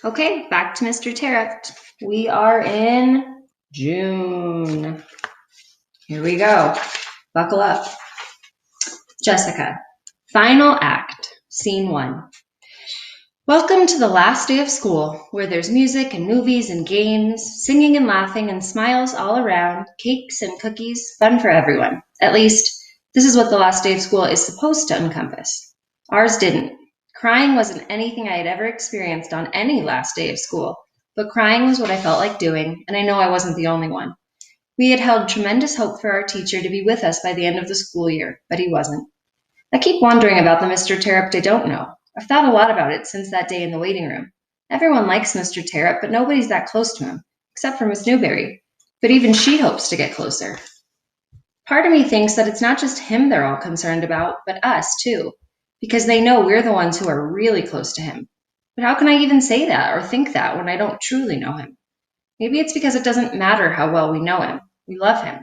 Okay, back to Mr. Terupt. We are in June. Here we go. Buckle up. Jessica. Final act. Scene 1. Welcome to the last day of school, where there's music and movies and games, singing and laughing and smiles all around, cakes and cookies, fun for everyone. At least, this is what the last day of school is supposed to encompass. Ours didn't. Crying wasn't anything I had ever experienced on any last day of school, but crying was what I felt like doing, and I know I wasn't the only one. We had held tremendous hope for our teacher to be with us by the end of the school year, but he wasn't. I keep wondering about the Mr. Terupt I don't know. I've thought a lot about it since that day in the waiting room. Everyone likes Mr. Terupt, but nobody's that close to him, except for Miss Newberry. But even she hopes to get closer. Part of me thinks that it's not just him they're all concerned about, but us too, because they know we're the ones who are really close to him. But how can I even say that or think that when I don't truly know him? Maybe it's because it doesn't matter how well we know him. We love him.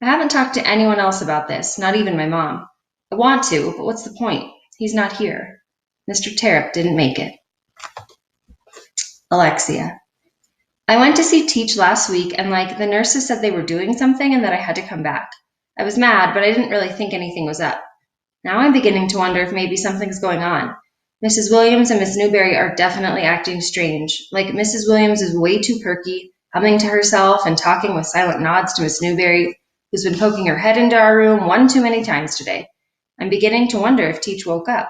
I haven't talked to anyone else about this, not even my mom. I want to, but what's the point? He's not here. Mr. Terupt didn't make it. Alexia. I went to see Teach last week, and the nurses said they were doing something and that I had to come back. I was mad, but I didn't really think anything was up. Now I'm beginning to wonder if maybe something's going on. Mrs. Williams and Miss Newberry are definitely acting strange. Like Mrs. Williams is way too perky, humming to herself and talking with silent nods to Miss Newberry, who's been poking her head into our room one too many times today. I'm beginning to wonder if Teach woke up.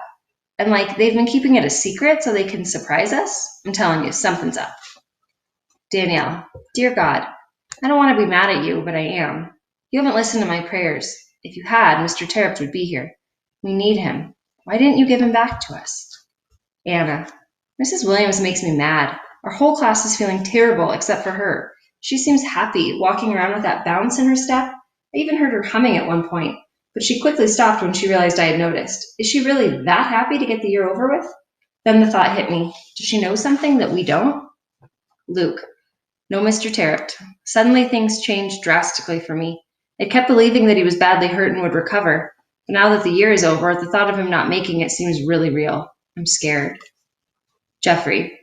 And they've been keeping it a secret so they can surprise us? I'm telling you, something's up. Danielle, dear God, I don't want to be mad at you, but I am. You haven't listened to my prayers. If you had, Mr. Terupt would be here. We need him. Why didn't you give him back to us? Anna, Mrs. Williams makes me mad. Our whole class is feeling terrible except for her. She seems happy, walking around with that bounce in her step. I even heard her humming at one point, but she quickly stopped when she realized I had noticed. Is she really that happy to get the year over with? Then the thought hit me. Does she know something that we don't? Luke, no, Mr. Terupt. Suddenly things changed drastically for me. I kept believing that he was badly hurt and would recover. But now that the year is over, the thought of him not making it seems really real. I'm scared. Jeffrey,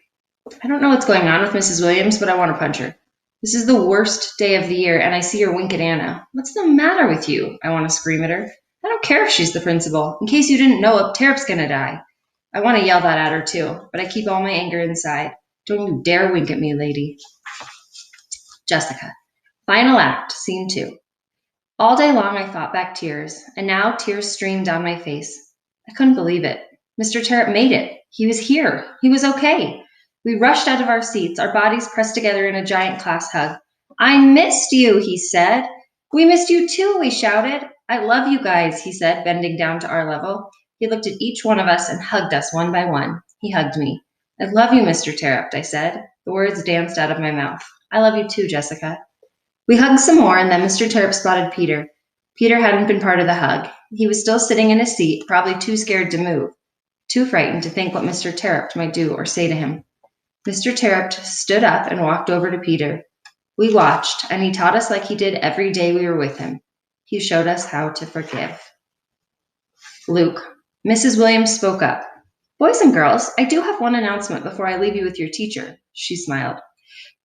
I don't know what's going on with Mrs. Williams, but I want to punch her. This is the worst day of the year, and I see her wink at Anna. What's the matter with you? I want to scream at her. I don't care if she's the principal. In case you didn't know it, Terupt's gonna die. I want to yell that at her too, but I keep all my anger inside. Don't you dare wink at me, lady. Jessica. Final act, scene 2. All day long I fought back tears, and now tears streamed down my face. I couldn't believe it. Mr. Terupt made it. He was here. He was okay. We rushed out of our seats, our bodies pressed together in a giant class hug. I missed you, he said. We missed you too, we shouted. I love you guys, he said, bending down to our level. He looked at each one of us and hugged us one by one. He hugged me. I love you, Mr. Terupt, I said. The words danced out of my mouth. I love you too, Jessica. We hugged some more, and then Mr. Terupt spotted Peter. Peter hadn't been part of the hug. He was still sitting in his seat, probably too scared to move, too frightened to think what Mr. Terupt might do or say to him. Mr. Terupt stood up and walked over to Peter. We watched, and he taught us like he did every day we were with him. He showed us how to forgive. Luke. Mrs. Williams spoke up. Boys and girls, I do have one announcement before I leave you with your teacher. She smiled.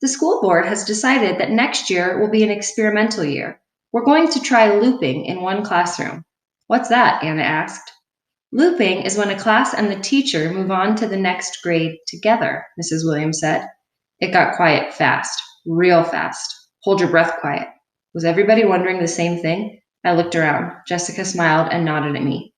The school board has decided that next year will be an experimental year. We're going to try looping in one classroom. What's that? Anna asked. Looping is when a class and the teacher move on to the next grade together, Mrs. Williams said. It got quiet fast, real fast. Hold your breath quiet. Was everybody wondering the same thing? I looked around. Jessica smiled and nodded at me.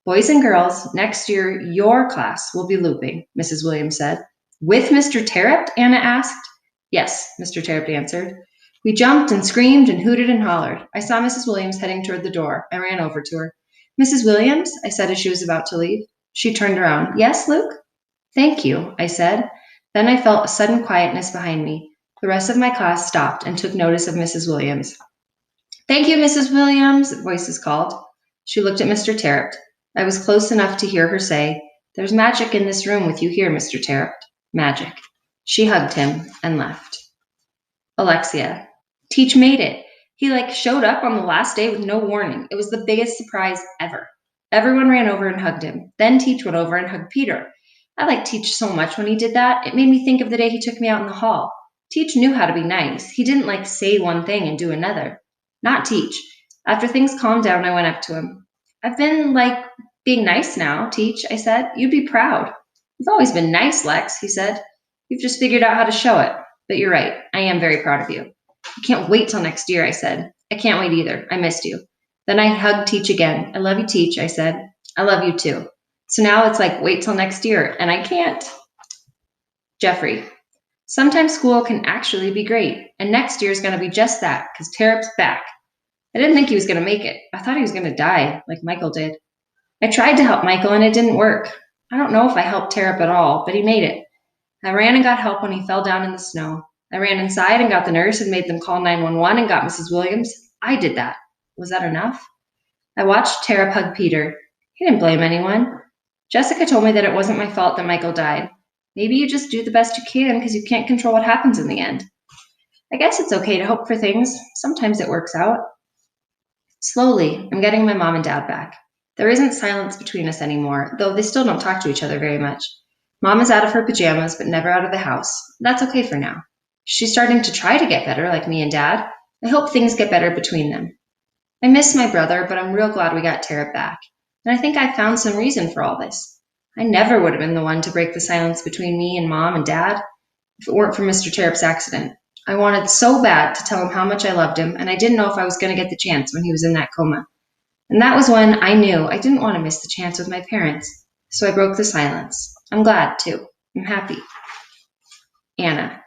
Boys and girls, next year your class will be looping, Mrs. Williams said. With Mr. Terupt? Anna asked. Yes, Mr. Terupt answered. We jumped and screamed and hooted and hollered. I saw Mrs. Williams heading toward the door. I ran over to her. Mrs. Williams, I said as she was about to leave. She turned around. Yes, Luke? Thank you, I said. Then I felt a sudden quietness behind me. The rest of my class stopped and took notice of Mrs. Williams. Thank you, Mrs. Williams, voices called. She looked at Mr. Terupt. I was close enough to hear her say, There's magic in this room with you here, Mr. Terupt. Magic. She hugged him and left. Alexia. Teach made it. He showed up on the last day with no warning. It was the biggest surprise ever. Everyone ran over and hugged him. Then Teach went over and hugged Peter. I liked Teach so much when he did that. It made me think of the day he took me out in the hall. Teach knew how to be nice. He didn't like say one thing and do another. Not Teach. After things calmed down, I went up to him. I've been being nice now, Teach, I said. You'd be proud. You've always been nice, Lex, he said. You've just figured out how to show it. But you're right. I am very proud of you. I can't wait till next year, I said. I can't wait either. I missed you. Then I hugged Teach again. I love you, Teach, I said. I love you too. So now it's like, wait till next year, and I can't. Jeffrey. Sometimes school can actually be great, and next year is going to be just that, because Terup's back. I didn't think he was going to make it. I thought he was going to die, like Michael did. I tried to help Michael, and it didn't work. I don't know if I helped Terup at all, but he made it. I ran and got help when he fell down in the snow. I ran inside and got the nurse and made them call 911 and got Mrs. Williams. I did that. Was that enough? I watched Terup hug Peter. He didn't blame anyone. Jessica told me that it wasn't my fault that Michael died. Maybe you just do the best you can because you can't control what happens in the end. I guess it's okay to hope for things. Sometimes it works out. Slowly, I'm getting my mom and dad back. There isn't silence between us anymore, though they still don't talk to each other very much. Mom is out of her pajamas, but never out of the house. That's okay for now. She's starting to try to get better, like me and Dad. I hope things get better between them. I miss my brother, but I'm real glad we got Tara back. And I think I found some reason for all this. I never would have been the one to break the silence between me and Mom and Dad if it weren't for Mr. Terup's accident. I wanted so bad to tell him how much I loved him, and I didn't know if I was going to get the chance when he was in that coma. And that was when I knew I didn't want to miss the chance with my parents. So I broke the silence. I'm glad, too. I'm happy. Anna.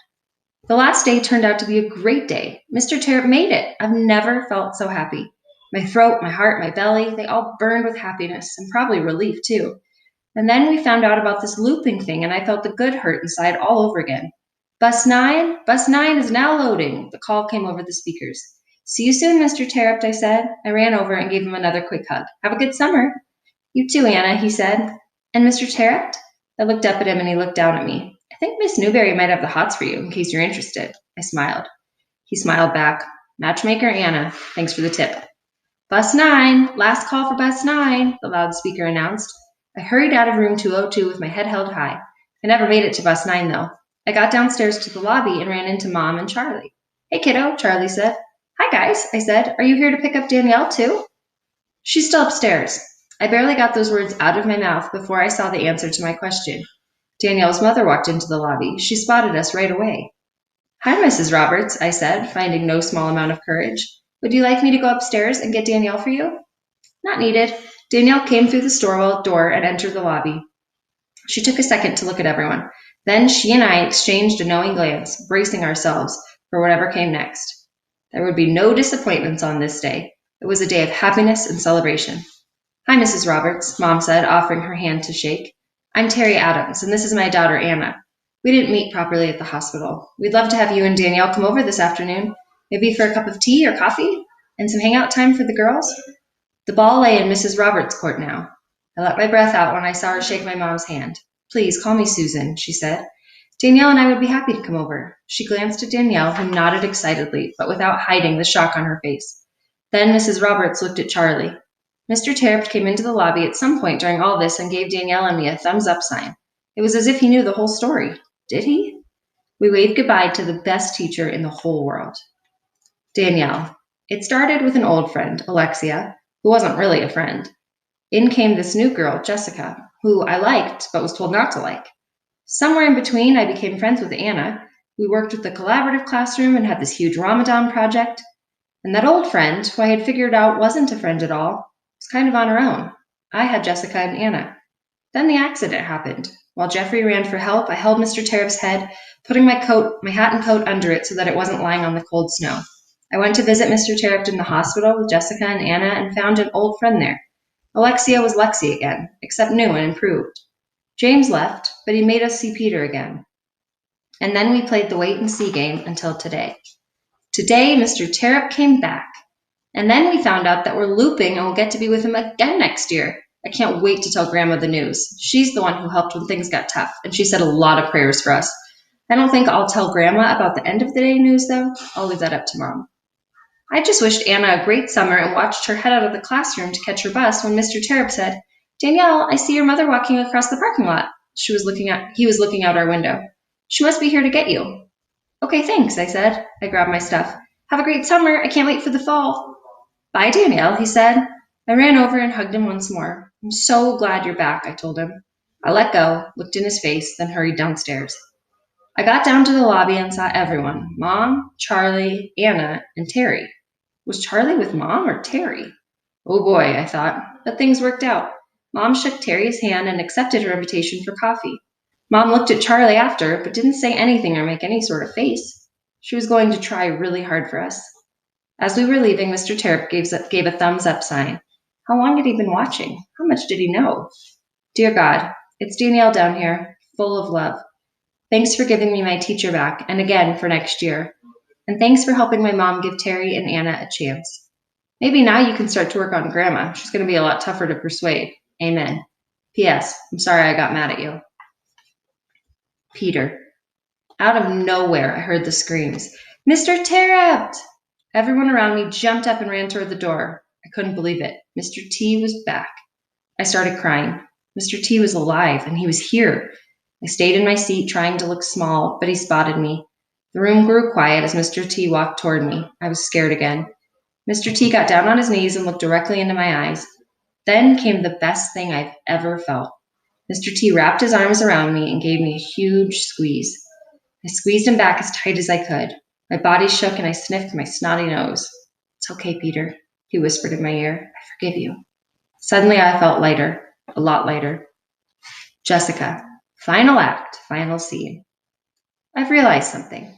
The last day turned out to be a great day. Mr. Terupt made it. I've never felt so happy. My throat, my heart, my belly, they all burned with happiness and probably relief, too. And then we found out about this looping thing, and I felt the good hurt inside all over again. Bus 9 is now loading. The call came over the speakers. See you soon, Mr. Terupt, I said. I ran over and gave him another quick hug. Have a good summer. You too, Anna, he said. And Mr. Terupt? I looked up at him and he looked down at me. I think Miss Newberry might have the hots for you, in case you're interested. I smiled. He smiled back. Matchmaker Anna, thanks for the tip. Bus 9, last call for Bus 9, the loudspeaker announced. I hurried out of room 202 with my head held high. I never made it to Bus 9, though. I got downstairs to the lobby and ran into Mom and Charlie. Hey, kiddo, Charlie said. Hi, guys, I said. Are you here to pick up Danielle, too? She's still upstairs. I barely got those words out of my mouth before I saw the answer to my question. Danielle's mother walked into the lobby. She spotted us right away. Hi, Mrs. Roberts, I said, finding no small amount of courage. Would you like me to go upstairs and get Danielle for you? Not needed. Danielle came through the store door and entered the lobby. She took a second to look at everyone. Then she and I exchanged a knowing glance, bracing ourselves for whatever came next. There would be no disappointments on this day. It was a day of happiness and celebration. Hi, Mrs. Roberts, Mom said, offering her hand to shake. I'm Terry Adams, and this is my daughter, Anna. We didn't meet properly at the hospital. We'd love to have you and Danielle come over this afternoon, maybe for a cup of tea or coffee, and some hangout time for the girls. The ball lay in Mrs. Roberts' court now. I let my breath out when I saw her shake my mom's hand. Please, call me Susan, she said. Danielle and I would be happy to come over. She glanced at Danielle, who nodded excitedly, but without hiding the shock on her face. Then Mrs. Roberts looked at Charlie. Mr. Terupt came into the lobby at some point during all this and gave Danielle and me a thumbs-up sign. It was as if he knew the whole story. Did he? We waved goodbye to the best teacher in the whole world. Danielle. It started with an old friend, Alexia, who wasn't really a friend. In came this new girl, Jessica, who I liked but was told not to like. Somewhere in between, I became friends with Anna. We worked with the collaborative classroom and had this huge Ramadan project. And that old friend, who I had figured out wasn't a friend at all, was kind of on her own. I had Jessica and Anna. Then the accident happened. While Jeffrey ran for help, I held Mr. Terup's head, putting my hat and coat under it so that it wasn't lying on the cold snow. I went to visit Mr. Terupt in the hospital with Jessica and Anna and found an old friend there. Alexia was Lexi again, except new and improved. James left, but he made us see Peter again. And then we played the wait-and-see game until today. Today, Mr. Terupt came back. And then we found out that we're looping and we'll get to be with him again next year. I can't wait to tell Grandma the news. She's the one who helped when things got tough, and she said a lot of prayers for us. I don't think I'll tell Grandma about the end of the day news, though. I'll leave that up to Mom. I just wished Anna a great summer and watched her head out of the classroom to catch her bus when Mr. Terupt said, Danielle, I see your mother walking across the parking lot. He was looking out our window. She must be here to get you. Okay, thanks, I said. I grabbed my stuff. Have a great summer. I can't wait for the fall. Bye, Danielle, he said. I ran over and hugged him once more. I'm so glad you're back, I told him. I let go, looked in his face, then hurried downstairs. I got down to the lobby and saw everyone: Mom, Charlie, Anna, and Terry. Was Charlie with Mom or Terry? Oh boy, I thought, but things worked out. Mom shook Terry's hand and accepted her invitation for coffee. Mom looked at Charlie after, but didn't say anything or make any sort of face. She was going to try really hard for us. As we were leaving, Mr. Terupt gave a thumbs up sign. How long had he been watching? How much did he know? Dear God, it's Danielle down here, full of love. Thanks for giving me my teacher back, and again for next year. And thanks for helping my mom give Terry and Anna a chance. Maybe now you can start to work on Grandma. She's going to be a lot tougher to persuade. Amen. P.S. I'm sorry I got mad at you. Peter. Out of nowhere, I heard the screams. Mr. Terupt! Everyone around me jumped up and ran toward the door. I couldn't believe it. Mr. T was back. I started crying. Mr. T was alive, and he was here. I stayed in my seat, trying to look small, but he spotted me. The room grew quiet as Mr. T walked toward me. I was scared again. Mr. T got down on his knees and looked directly into my eyes. Then came the best thing I've ever felt. Mr. T wrapped his arms around me and gave me a huge squeeze. I squeezed him back as tight as I could. My body shook and I sniffed my snotty nose. It's okay, Peter, he whispered in my ear. I forgive you. Suddenly I felt lighter, a lot lighter. Jessica, final act, final scene. I've realized something.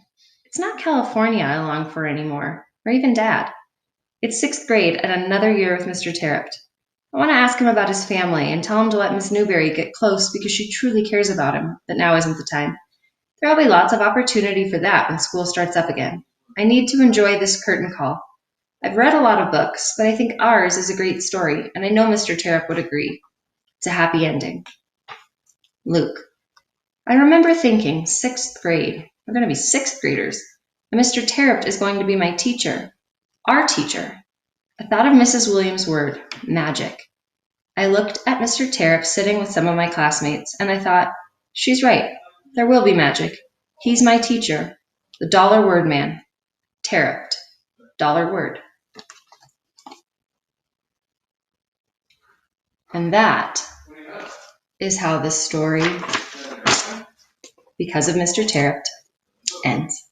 It's not California I long for anymore, or even Dad. It's 6th grade and another year with Mr. Terupt. I want to ask him about his family and tell him to let Miss Newberry get close because she truly cares about him, but now isn't the time. There'll be lots of opportunity for that when school starts up again. I need to enjoy this curtain call. I've read a lot of books, but I think ours is a great story, and I know Mr. Terupt would agree. It's a happy ending. Luke. I remember thinking, 6th grade. We're going to be 6th graders. And Mr. Terupt is going to be my teacher. Our teacher. I thought of Mrs. Williams' word, magic. I looked at Mr. Terupt sitting with some of my classmates, and I thought, she's right. There will be magic. He's my teacher, the dollar word man. Terupt. Dollar word. And that is how this story, because of Mr. Terupt, ends.